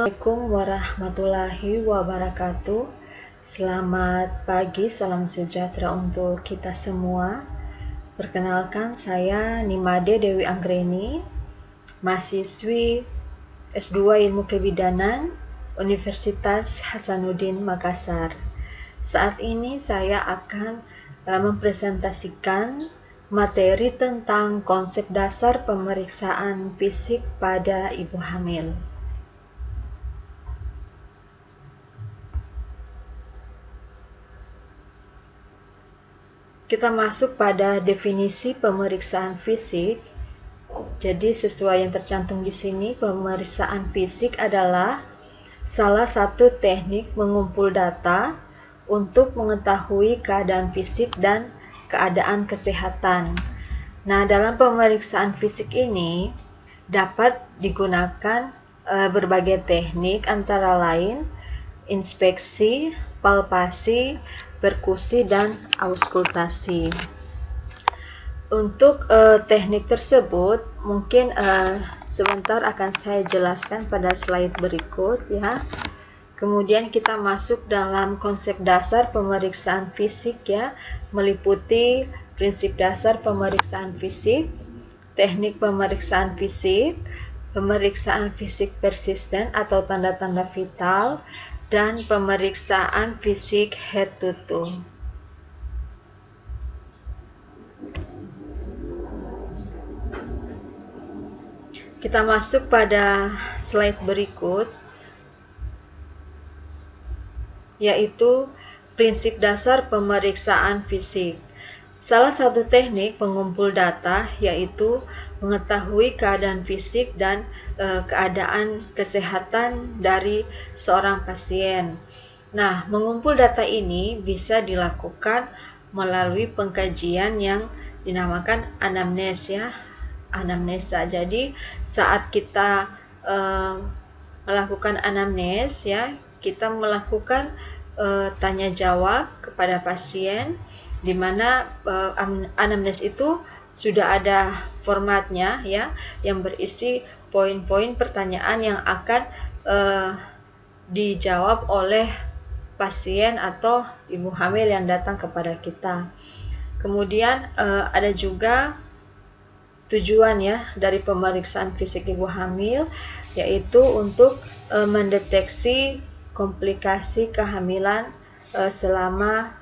Assalamualaikum warahmatullahi wabarakatuh. Selamat pagi, salam sejahtera untuk kita semua. Perkenalkan, saya Nimade Dewi Anggreni, mahasiswi S2 Ilmu Kebidanan Universitas Hasanuddin Makassar. Saat ini saya akan mempresentasikan materi tentang konsep dasar pemeriksaan fisik pada ibu hamil. Kita masuk pada definisi pemeriksaan fisik. Jadi sesuai yang tercantum di sini, pemeriksaan fisik adalah salah satu teknik mengumpul data untuk mengetahui keadaan fisik dan keadaan kesehatan. Nah, dalam pemeriksaan fisik ini dapat digunakan berbagai teknik, antara lain inspeksi, palpasi, perkusi, dan auskultasi. Untuk teknik tersebut mungkin sebentar akan saya jelaskan pada slide berikut ya. Kemudian kita masuk dalam konsep dasar pemeriksaan fisik ya, meliputi prinsip dasar pemeriksaan fisik, teknik pemeriksaan fisik, pemeriksaan fisik persisten atau tanda-tanda vital, dan pemeriksaan fisik head to toe. Kita masuk pada slide berikut, yaitu prinsip dasar pemeriksaan fisik. Salah satu teknik pengumpul data yaitu mengetahui keadaan fisik dan keadaan kesehatan dari seorang pasien. Nah, mengumpul data ini bisa dilakukan melalui pengkajian yang dinamakan anamnesa. Jadi, saat kita melakukan anamnes ya, kita melakukan tanya jawab kepada pasien, di mana anamnes itu sudah ada formatnya ya, yang berisi poin-poin pertanyaan yang akan dijawab oleh pasien atau ibu hamil yang datang kepada kita. Kemudian ada juga tujuan ya dari pemeriksaan fisik ibu hamil, yaitu untuk mendeteksi komplikasi kehamilan selama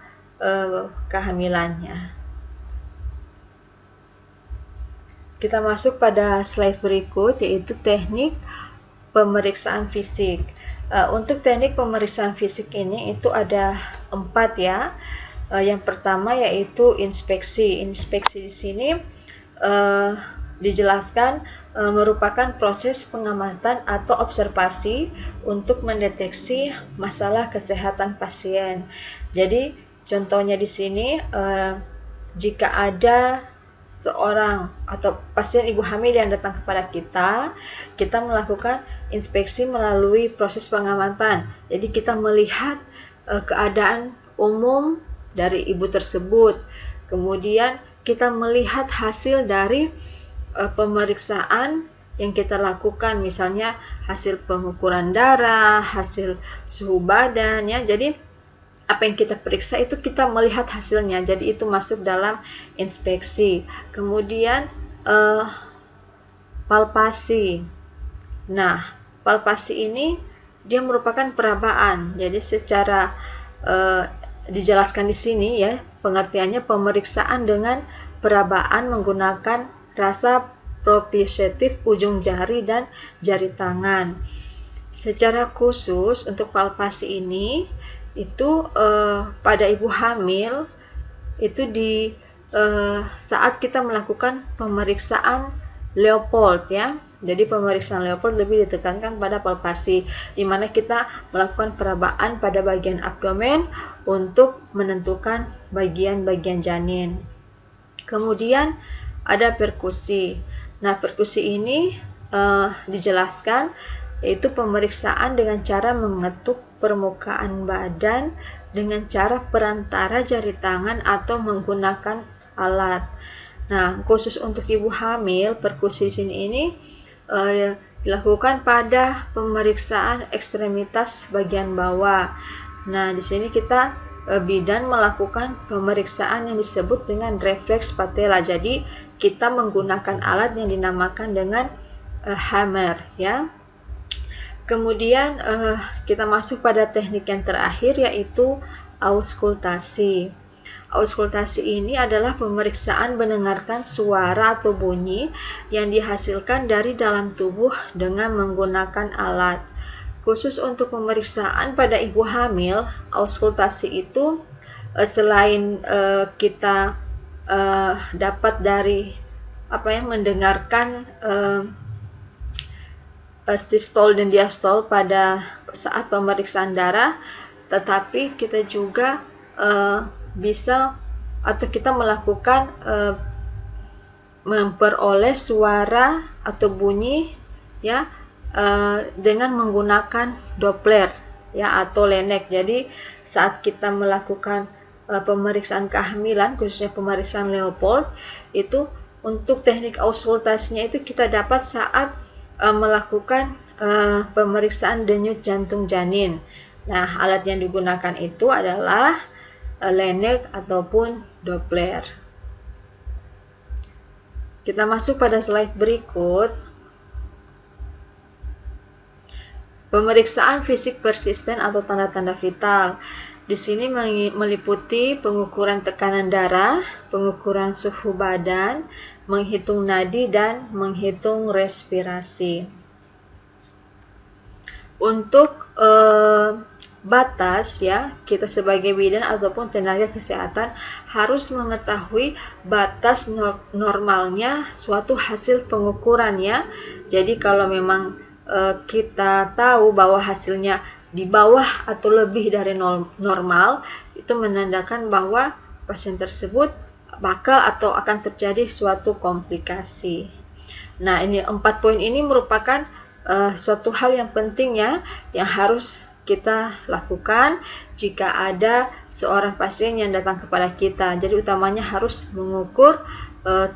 kehamilannya. Kita masuk pada slide berikut, yaitu teknik pemeriksaan fisik. Untuk teknik pemeriksaan fisik ini itu ada 4 ya. Yang pertama yaitu inspeksi. Inspeksi di sini dijelaskan merupakan proses pengamatan atau observasi untuk mendeteksi masalah kesehatan pasien. Jadi contohnya di sini, jika ada seorang atau pasien ibu hamil yang datang kepada kita melakukan inspeksi melalui proses pengamatan. Jadi kita melihat keadaan umum dari ibu tersebut. Kemudian kita melihat hasil dari pemeriksaan yang kita lakukan, misalnya hasil pengukuran darah, hasil suhu badan ya. Jadi apa yang kita periksa itu kita melihat hasilnya, jadi itu masuk dalam inspeksi. Kemudian palpasi. Nah, palpasi ini dia merupakan perabaan. Jadi secara dijelaskan di sini ya, pengertiannya pemeriksaan dengan perabaan menggunakan rasa proprioceptif ujung jari dan jari tangan. Secara khusus untuk palpasi ini itu pada ibu hamil itu di saat kita melakukan pemeriksaan Leopold ya. Jadi pemeriksaan Leopold lebih ditekankan pada palpasi, di mana kita melakukan perabaan pada bagian abdomen untuk menentukan bagian-bagian janin. Kemudian ada perkusi. Nah, perkusi ini dijelaskan yaitu pemeriksaan dengan cara mengetuk permukaan badan dengan cara perantara jari tangan atau menggunakan alat. Nah, khusus untuk ibu hamil, perkusi sini ini dilakukan pada pemeriksaan ekstremitas bagian bawah. Nah, di sini kita bidan melakukan pemeriksaan yang disebut dengan refleks patella. Jadi, kita menggunakan alat yang dinamakan dengan hammer, ya. Kemudian kita masuk pada teknik yang terakhir, yaitu auskultasi. Auskultasi ini adalah pemeriksaan mendengarkan suara atau bunyi yang dihasilkan dari dalam tubuh dengan menggunakan alat. Khusus untuk pemeriksaan pada ibu hamil, auskultasi itu selain kita dapat dari mendengarkan sistol dan diastol pada saat pemeriksaan darah, tetapi kita juga bisa atau kita melakukan memperoleh suara atau bunyi, ya, dengan menggunakan Doppler, ya, atau Lennec. Jadi saat kita melakukan pemeriksaan kehamilan, khususnya pemeriksaan Leopold, itu untuk teknik auskultasinya itu kita dapat saat melakukan pemeriksaan denyut jantung janin. Nah, alat yang digunakan itu adalah Lennec ataupun Doppler. Kita masuk pada slide berikut. Pemeriksaan fisik persisten atau tanda-tanda vital. Di sini meliputi pengukuran tekanan darah, pengukuran suhu badan, menghitung nadi, dan menghitung respirasi. Untuk batas, ya, kita sebagai bidan ataupun tenaga kesehatan harus mengetahui batas normalnya suatu hasil pengukuran, ya. Jadi kalau memang kita tahu bahwa hasilnya di bawah atau lebih dari normal, itu menandakan bahwa pasien tersebut bakal atau akan terjadi suatu komplikasi. Nah, ini 4 poin ini merupakan suatu hal yang penting, ya, yang harus kita lakukan jika ada seorang pasien yang datang kepada kita. Jadi utamanya harus mengukur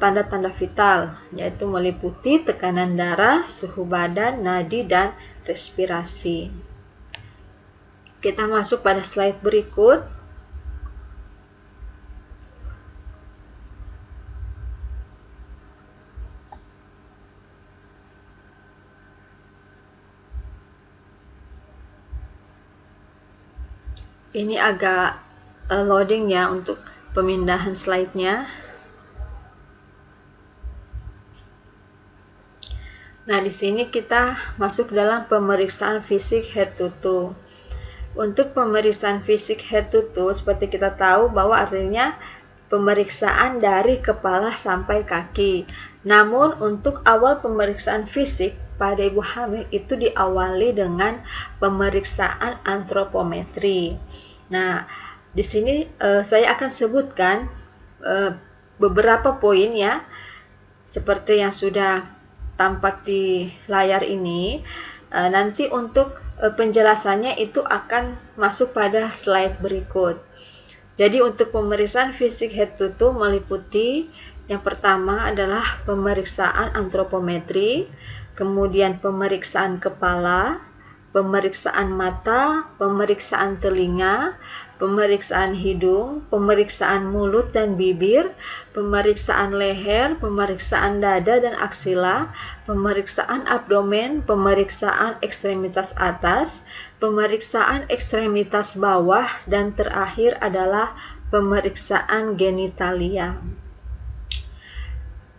tanda-tanda vital, yaitu meliputi tekanan darah, suhu badan, nadi, dan respirasi. Kita masuk pada slide berikut. Ini agak loading, ya, untuk pemindahan slide-nya. Nah, di sini kita masuk dalam pemeriksaan fisik head to toe. Untuk pemeriksaan fisik head to toe, seperti kita tahu bahwa artinya pemeriksaan dari kepala sampai kaki. Namun, untuk awal pemeriksaan fisik pada ibu hamil itu diawali dengan pemeriksaan antropometri. Nah, di sini saya akan sebutkan beberapa poin, ya, seperti yang sudah tampak di layar ini. Nanti untuk penjelasannya itu akan masuk pada slide berikut. Jadi untuk pemeriksaan fisik head to toe meliputi yang pertama adalah pemeriksaan antropometri, kemudian pemeriksaan kepala, pemeriksaan mata, pemeriksaan telinga, pemeriksaan hidung, pemeriksaan mulut dan bibir, pemeriksaan leher, pemeriksaan dada dan aksila, pemeriksaan abdomen, pemeriksaan ekstremitas atas, pemeriksaan ekstremitas bawah, dan terakhir adalah pemeriksaan genitalia.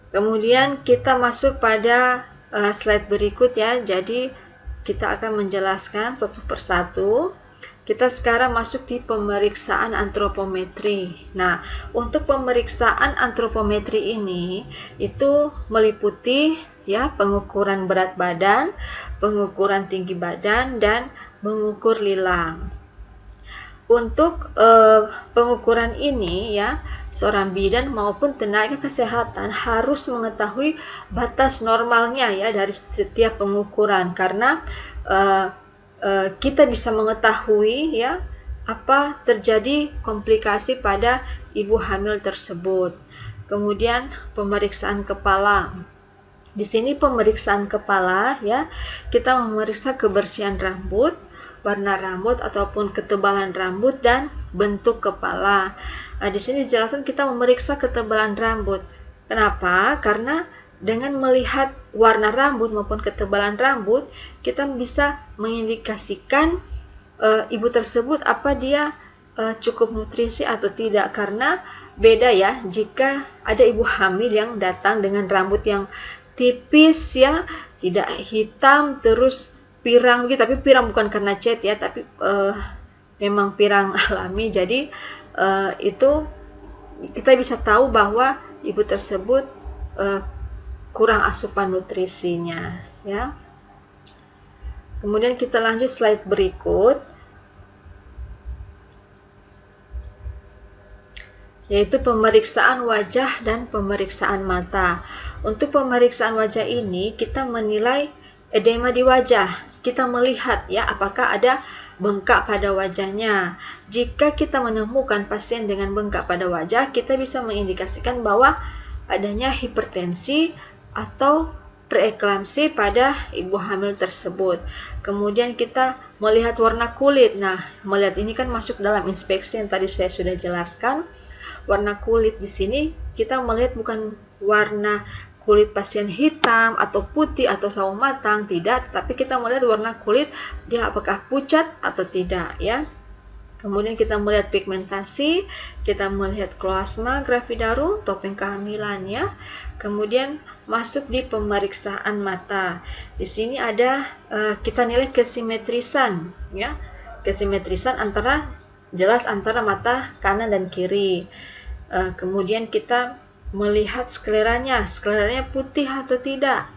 Kemudian kita masuk pada slide berikut, ya. Jadi kita akan menjelaskan satu persatu. Kita sekarang masuk di pemeriksaan antropometri. Nah, untuk pemeriksaan antropometri ini itu meliputi, ya, pengukuran berat badan, pengukuran tinggi badan, dan mengukur lilang. Untuk pengukuran ini, ya, seorang bidan maupun tenaga kesehatan harus mengetahui batas normalnya, ya, dari setiap pengukuran, karena kita bisa mengetahui, ya, apa terjadi komplikasi pada ibu hamil tersebut. Kemudian pemeriksaan kepala. Di sini pemeriksaan kepala ya, kita memeriksa kebersihan rambut, warna rambut ataupun ketebalan rambut dan bentuk kepala. Nah, di sini dijelaskan kita memeriksa ketebalan rambut. Kenapa? Karena dengan melihat warna rambut maupun ketebalan rambut, kita bisa mengindikasikan ibu tersebut apa dia cukup nutrisi atau tidak. Karena beda ya jika ada ibu hamil yang datang dengan rambut yang tipis ya, tidak hitam terus pirang gitu, tapi pirang bukan karena cat ya, tapi memang pirang alami. Jadi itu kita bisa tahu bahwa ibu tersebut kurang asupan nutrisinya ya. Kemudian kita lanjut slide berikut, yaitu pemeriksaan wajah dan pemeriksaan mata. Untuk pemeriksaan wajah ini kita menilai edema di wajah. Kita melihat ya apakah ada bengkak pada wajahnya. Jika kita menemukan pasien dengan bengkak pada wajah, kita bisa mengindikasikan bahwa adanya hipertensi atau preeklamsi pada ibu hamil tersebut. Kemudian kita melihat warna kulit. Nah, melihat ini kan masuk dalam inspeksi yang tadi saya sudah jelaskan. Warna kulit di sini kita melihat bukan warna kulit pasien hitam atau putih atau sawo matang, tidak, tetapi kita melihat warna kulit dia apakah pucat atau tidak ya. Kemudian kita melihat pigmentasi, kita melihat kloasma gravidarum, topeng kehamilan ya. Kemudian masuk di pemeriksaan mata. Di sini ada kita nilai kesimetrisan ya. Kesimetrisan jelas antara mata kanan dan kiri. Kemudian kita melihat skleranya putih atau tidak.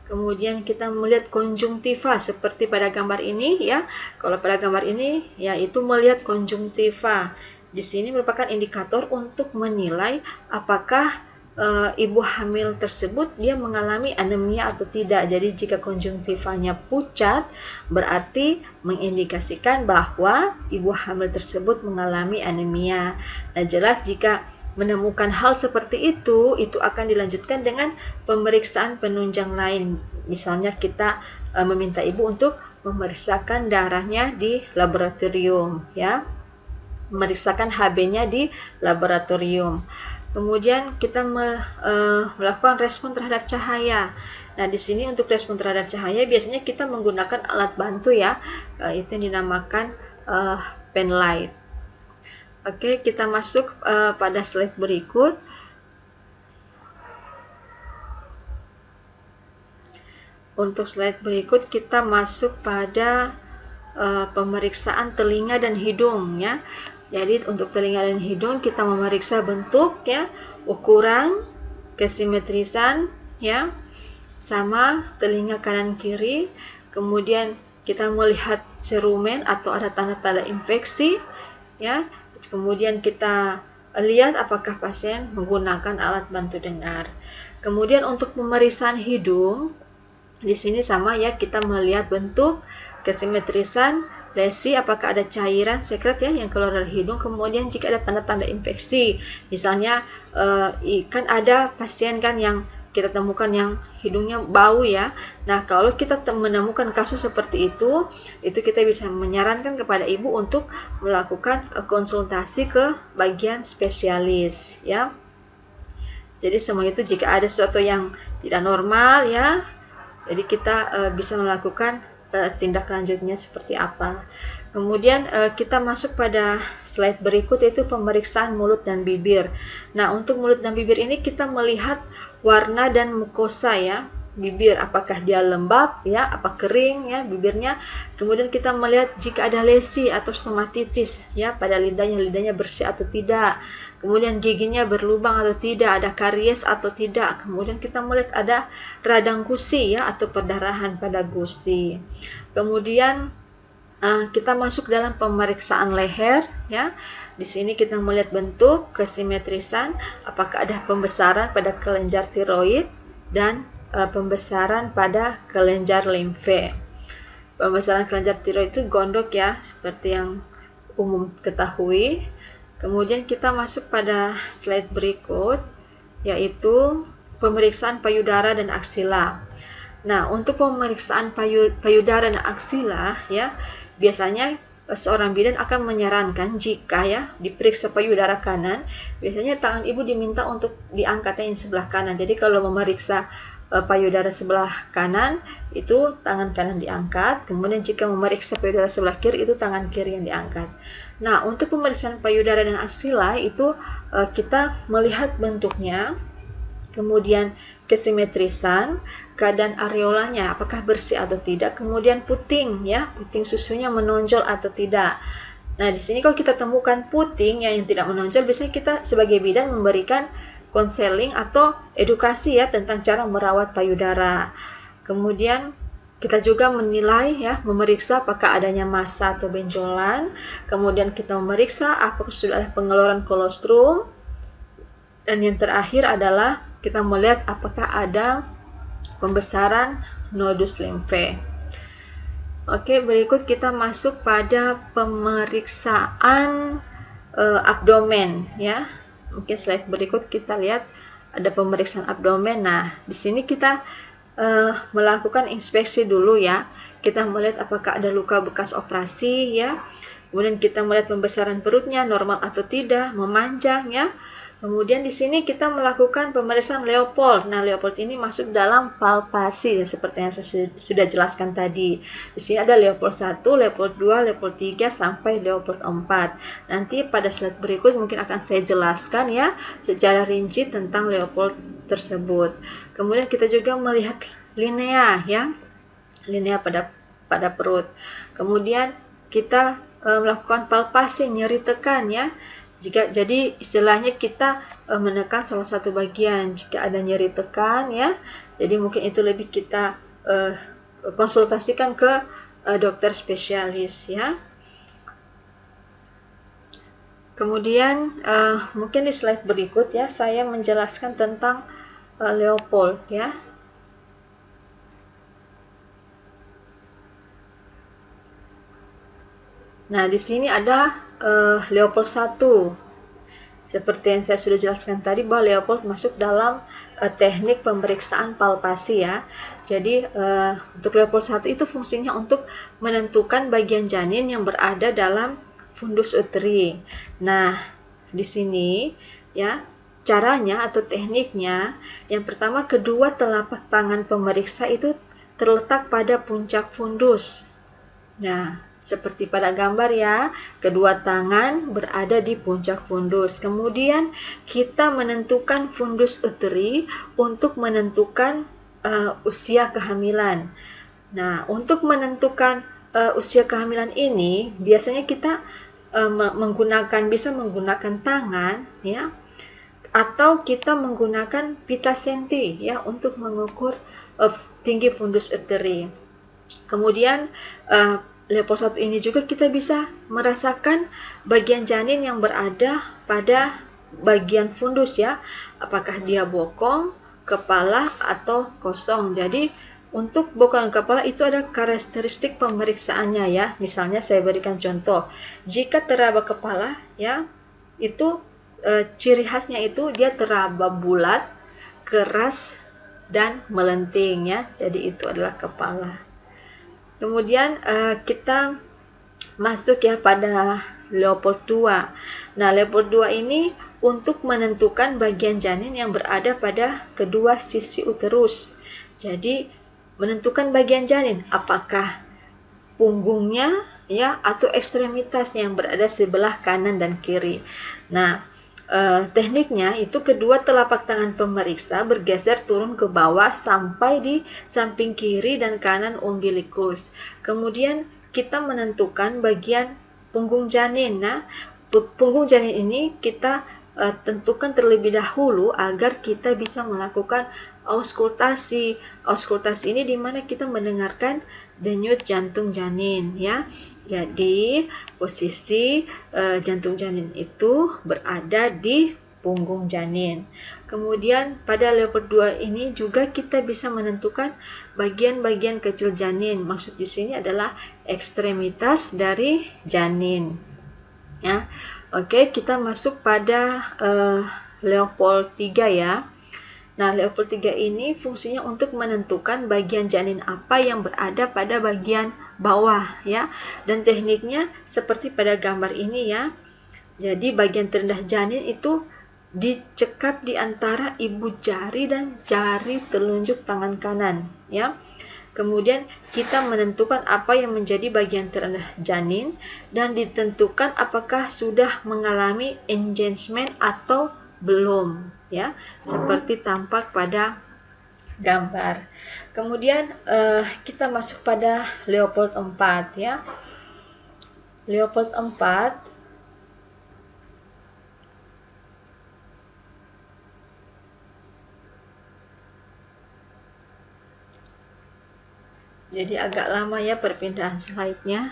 Kemudian kita melihat konjungtiva seperti pada gambar ini ya. Kalau pada gambar ini yaitu melihat konjungtiva. Di sini merupakan indikator untuk menilai apakah ibu hamil tersebut dia mengalami anemia atau tidak. Jadi jika konjungtivanya pucat berarti mengindikasikan bahwa ibu hamil tersebut mengalami anemia. Nah, jelas jika menemukan hal seperti itu akan dilanjutkan dengan pemeriksaan penunjang lain. Misalnya kita meminta ibu untuk memeriksakan darahnya di laboratorium ya. Memeriksakan HB-nya di laboratorium. Kemudian kita melakukan respon terhadap cahaya. Nah, di sini untuk respon terhadap cahaya biasanya kita menggunakan alat bantu ya. Itu yang dinamakan pen light. Oke, kita masuk pada slide berikut. Untuk slide berikut kita masuk pada pemeriksaan telinga dan hidung ya. Jadi untuk telinga dan hidung kita memeriksa bentuk ya, ukuran, kesimetrisan ya, sama telinga kanan kiri. Kemudian kita melihat cerumen atau ada tanda-tanda infeksi ya. Kemudian kita lihat apakah pasien menggunakan alat bantu dengar. Kemudian untuk pemeriksaan hidung, di sini sama ya, kita melihat bentuk, kesimetrisan, lesi, apakah ada cairan sekret ya yang keluar dari hidung. Kemudian jika ada tanda-tanda infeksi, misalnya kan ada pasien kan yang kita temukan yang hidungnya bau ya. Nah, kalau kita menemukan kasus seperti itu kita bisa menyarankan kepada ibu untuk melakukan konsultasi ke bagian spesialis ya. Jadi semua itu jika ada sesuatu yang tidak normal ya, jadi kita bisa melakukan tindak lanjutnya seperti apa. Kemudian kita masuk pada slide berikut, yaitu pemeriksaan mulut dan bibir. Nah, untuk mulut dan bibir ini kita melihat warna dan mukosa ya. Bibir apakah dia lembab ya, apa kering ya bibirnya. Kemudian kita melihat jika ada lesi atau stomatitis ya pada lidahnya bersih atau tidak. Kemudian giginya berlubang atau tidak, ada karies atau tidak. Kemudian kita melihat ada radang gusi ya atau perdarahan pada gusi. Kemudian kita masuk dalam pemeriksaan leher ya. Di sini kita melihat bentuk, kesimetrisan, apakah ada pembesaran pada kelenjar tiroid dan pembesaran pada kelenjar limfe. Pembesaran kelenjar tiroid itu gondok ya, seperti yang umum ketahui. Kemudian kita masuk pada slide berikut, yaitu pemeriksaan payudara dan aksila. Nah, untuk pemeriksaan payudara dan aksila ya, biasanya seorang bidan akan menyarankan jika ya diperiksa payudara kanan, biasanya tangan ibu diminta untuk diangkatnya yang sebelah kanan. Jadi kalau memeriksa payudara sebelah kanan itu tangan kanan diangkat, kemudian jika memeriksa payudara sebelah kiri itu tangan kiri yang diangkat. Nah, untuk pemeriksaan payudara dan aksila itu kita melihat bentuknya, kemudian kesimetrisan, keadaan areolanya apakah bersih atau tidak, kemudian puting ya, puting susunya menonjol atau tidak. Nah, di sini kalau kita temukan puting yang tidak menonjol, biasanya kita sebagai bidan memberikan konseling atau edukasi ya tentang cara merawat payudara. Kemudian kita juga menilai ya, memeriksa apakah adanya massa atau benjolan. Kemudian kita memeriksa apakah sudah ada pengeluaran kolostrum. Dan yang terakhir adalah kita melihat apakah ada pembesaran nodus limfe. Oke, berikut kita masuk pada pemeriksaan abdomen ya. Mungkin slide berikut kita lihat ada pemeriksaan abdomen. Nah, di sini kita melakukan inspeksi dulu ya. Kita melihat apakah ada luka bekas operasi ya. Kemudian kita melihat pembesaran perutnya normal atau tidak, memanjang ya. Kemudian di sini kita melakukan pemeriksaan Leopold. Nah, Leopold ini masuk dalam palpasi ya, seperti yang saya sudah jelaskan tadi. Di sini ada Leopold 1, Leopold 2, Leopold 3 sampai Leopold 4. Nanti pada slide berikut mungkin akan saya jelaskan ya secara rinci tentang Leopold tersebut. Kemudian kita juga melihat linea ya. Linea pada perut. Kemudian kita melakukan palpasi, nyeri tekan ya. Jadi istilahnya kita menekan salah satu bagian jika ada nyeri tekan ya. Jadi mungkin itu lebih kita konsultasikan ke dokter spesialis ya. Kemudian mungkin di slide berikut ya saya menjelaskan tentang Leopold ya. Nah, di sini ada Leopold 1. Seperti yang saya sudah jelaskan tadi bahwa Leopold masuk dalam teknik pemeriksaan palpasi ya. Jadi untuk Leopold 1 itu fungsinya untuk menentukan bagian janin yang berada dalam fundus uteri. Nah, di sini ya caranya atau tekniknya, yang pertama kedua telapak tangan pemeriksa itu terletak pada puncak fundus. Nah, seperti pada gambar ya, kedua tangan berada di puncak fundus. Kemudian kita menentukan fundus uteri untuk menentukan usia kehamilan. Nah, untuk menentukan usia kehamilan ini biasanya kita bisa menggunakan tangan ya, atau kita menggunakan pita senti ya untuk mengukur tinggi fundus uteri. Kemudian Leopold 1 ini juga kita bisa merasakan bagian janin yang berada pada bagian fundus ya. Apakah dia bokong, kepala, atau kosong. Jadi untuk bokong dan kepala itu ada karakteristik pemeriksaannya ya. Misalnya saya berikan contoh. Jika teraba kepala ya, itu ciri khasnya itu dia teraba bulat, keras, dan melenting ya. Jadi itu adalah kepala. Kemudian kita masuk ya pada Leopold 2. Nah, Leopold 2 ini untuk menentukan bagian janin yang berada pada kedua sisi uterus. Jadi menentukan bagian janin apakah punggungnya ya atau ekstremitas yang berada sebelah kanan dan kiri. Nah, tekniknya itu kedua telapak tangan pemeriksa bergeser turun ke bawah sampai di samping kiri dan kanan umbilikus. Kemudian kita menentukan bagian punggung janin. Nah, punggung janin ini kita tentukan terlebih dahulu agar kita bisa melakukan auskultasi. Auskultasi ini di mana kita mendengarkan denyut jantung janin ya. Jadi posisi jantung janin itu berada di punggung janin. Kemudian pada Leopold 2 ini juga kita bisa menentukan bagian-bagian kecil janin. Maksud di sini adalah ekstremitas dari janin. Ya. Oke, kita masuk pada Leopold 3 ya. Nah, Leopold 3 ini fungsinya untuk menentukan bagian janin apa yang berada pada bagian bawah ya. Dan tekniknya seperti pada gambar ini ya. Jadi bagian terendah janin itu dicekap di antara ibu jari dan jari telunjuk tangan kanan ya. Kemudian kita menentukan apa yang menjadi bagian terendah janin dan ditentukan apakah sudah mengalami engagement atau belum ya, seperti tampak pada gambar. Kemudian kita masuk pada Leopold 4 ya. Leopold 4 jadi agak lama ya perpindahan slide-nya.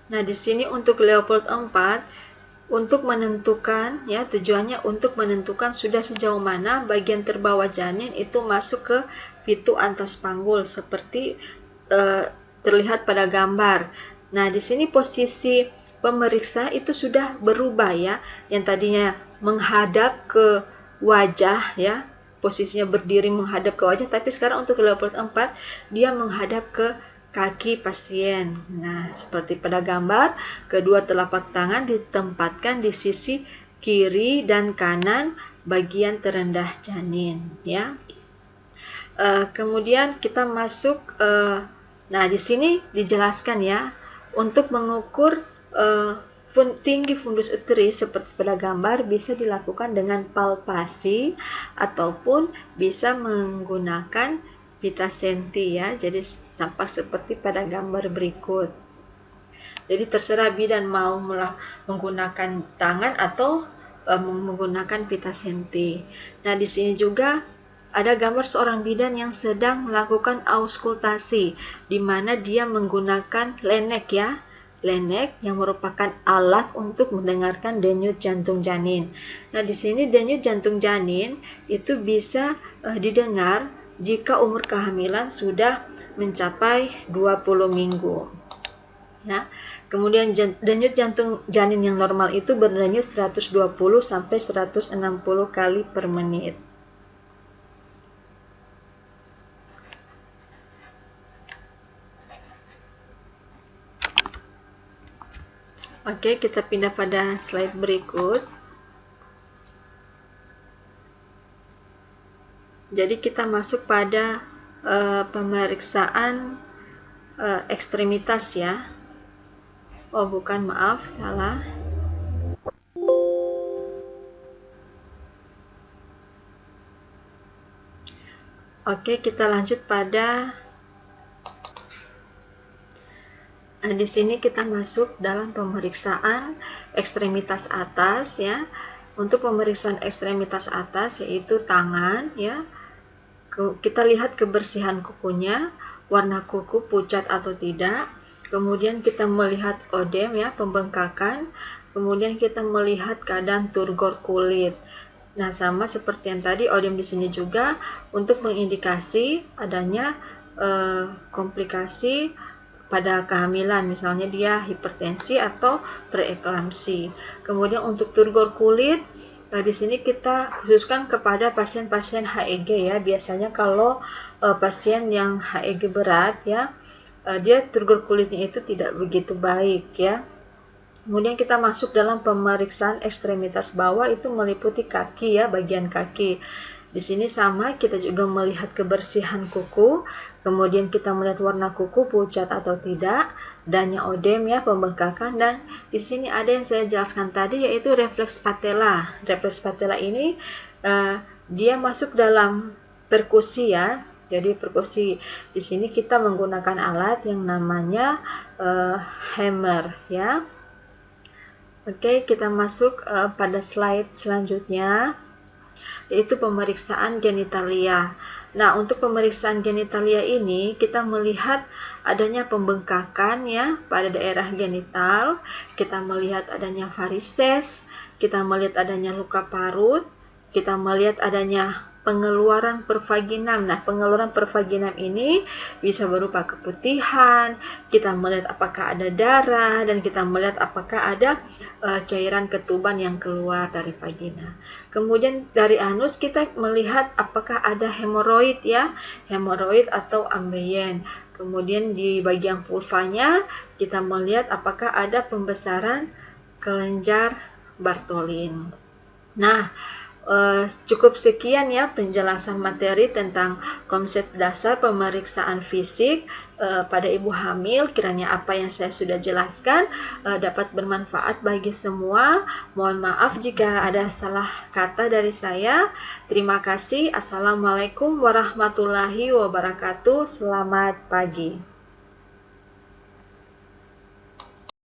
Nah, di sini untuk Leopold 4 untuk menentukan ya, tujuannya untuk menentukan sudah sejauh mana bagian terbawah janin itu masuk ke pitu atas panggul seperti terlihat pada gambar. Nah, di sini posisi pemeriksa itu sudah berubah ya, yang tadinya menghadap ke wajah ya, posisinya berdiri menghadap ke wajah, tapi sekarang untuk Leopold 4 dia menghadap ke kaki pasien. Nah, seperti pada gambar, kedua telapak tangan ditempatkan di sisi kiri dan kanan bagian terendah janin ya. Kemudian kita masuk nah di sini dijelaskan ya, untuk mengukur tinggi fundus uterus seperti pada gambar bisa dilakukan dengan palpasi ataupun bisa menggunakan pita senti ya. Jadi tampak seperti pada gambar berikut. Jadi terserah bidan mau menggunakan tangan atau menggunakan pita senti. Nah, di sini juga ada gambar seorang bidan yang sedang melakukan auskultasi, di mana dia menggunakan lenek ya. Lenek yang merupakan alat untuk mendengarkan denyut jantung janin. Nah, di sini denyut jantung janin itu bisa didengar jika umur kehamilan sudah mencapai 20 minggu. Ya. Kemudian denyut jantung janin yang normal itu berdenyut 120 sampai 160 kali per menit. Oke, kita pindah pada slide berikut. Jadi kita masuk pada pemeriksaan ekstremitas ya. Oh bukan, maaf, salah. Oke, kita lanjut pada di sini kita masuk dalam pemeriksaan ekstremitas atas ya. Untuk pemeriksaan ekstremitas atas yaitu tangan ya. Kita lihat kebersihan kukunya, warna kuku pucat atau tidak. Kemudian kita melihat odem ya, pembengkakan. Kemudian kita melihat keadaan turgor kulit. Nah, sama seperti yang tadi, odem di sini juga untuk mengindikasi adanya komplikasi pada kehamilan, misalnya dia hipertensi atau preeklamsi. Kemudian untuk turgor kulit, di sini kita khususkan kepada pasien-pasien HEG ya. Biasanya kalau pasien yang HEG berat ya, dia turgor kulitnya itu tidak begitu baik ya. Kemudian kita masuk dalam pemeriksaan ekstremitas bawah, itu meliputi kaki ya, bagian kaki. Di sini sama, kita juga melihat kebersihan kuku, kemudian kita melihat warna kuku pucat atau tidak, adanya odem ya, pembengkakan, dan di sini ada yang saya jelaskan tadi yaitu refleks patella. Refleks patella ini dia masuk dalam perkusi ya. Jadi perkusi di sini kita menggunakan alat yang namanya hammer ya. Oke, kita masuk pada slide selanjutnya, yaitu pemeriksaan genitalia. Nah, untuk pemeriksaan genitalia ini kita melihat adanya pembengkakan ya pada daerah genital, kita melihat adanya varises, kita melihat adanya luka parut, kita melihat adanya pengeluaran pervaginam. Nah, pengeluaran pervaginam ini bisa berupa keputihan, kita melihat apakah ada darah, dan kita melihat apakah ada cairan ketuban yang keluar dari vagina. Kemudian dari anus kita melihat apakah ada hemoroid ya, hemoroid atau ambeien. Kemudian di bagian vulvanya kita melihat apakah ada pembesaran kelenjar Bartholin. Nah, cukup sekian ya penjelasan materi tentang konsep dasar pemeriksaan fisik pada ibu hamil. Kiranya apa yang saya sudah jelaskan dapat bermanfaat bagi semua. Mohon maaf jika ada salah kata dari saya. Terima kasih. Assalamualaikum warahmatullahi wabarakatuh. Selamat pagi.